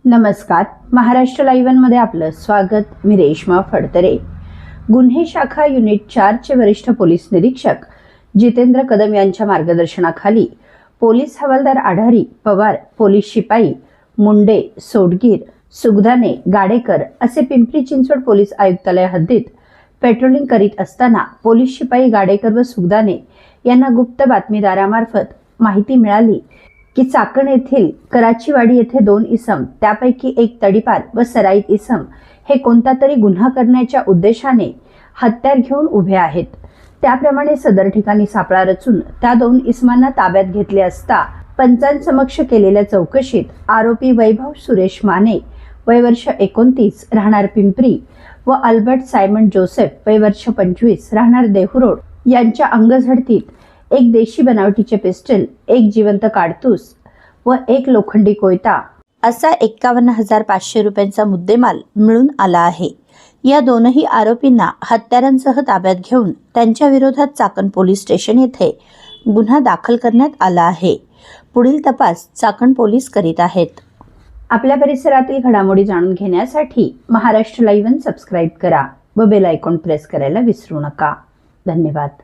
नमस्कार, महाराष्ट्र लाईव्ह मध्ये आपलं स्वागत। मी रेश्मा फडतरे। गुन्हे शाखा युनिट 4 चे वरिष्ठ पोलीस निरीक्षक जितेंद्र कदम यांच्या मार्गदर्शनाखाली पोलीस हवालदार आढारी, पवार, पोलीस शिपाई मुंडे, सोडगीर, सुगदाने, गाडेकर असे पिंपरी चिंचवड पोलीस आयुक्तालय हद्दीत पेट्रोलिंग करीत असताना पोलीस शिपाई गाडेकर व सुगदाने यांना गुप्त बातमीदारामार्फत माहिती मिळाली की चाकण येथील कराचीवाडी येथे 2 इसम, त्यापैकी एक तडीपार व सराईत इसम हे कोणता तरी गुन्हा करण्याच्या उद्देशाने हत्यार घेऊन उभे आहेत। त्याप्रमाणे सदर ठिकाणी सापळा रचून त्या 2 इसमांना ताब्यात घेतले असता पंचांसमक्ष केलेल्या चौकशीत आरोपी वैभव सुरेश माने वय वर्ष 29 राहणार पिंपरी व अल्बर्ट सायमन जोसेफ वय वर्ष 25 राहणार देहुरोड यांच्या अंगझडतीत एक देशी बनावटीचे पिस्टल, एक जिवंत काडतूस व एक लोखंडी कोयता असा 51,500 रुपयांचा मुद्देमाल मिळून आला आहे। या दोनही आरोपींना हत्यारांसह ताब्यात घेऊन त्यांच्या विरोधात चाकण पोलीस स्टेशन येथे गुन्हा दाखल करण्यात आला आहे। पुढील तपास चाकण पोलीस करीत आहेत। आपल्या परिसरातील घडामोडी जाणून घेण्यासाठी महाराष्ट्र लाईव्ह सबस्क्राईब करा व बेल आयकॉन प्रेस करायला विसरू नका। धन्यवाद।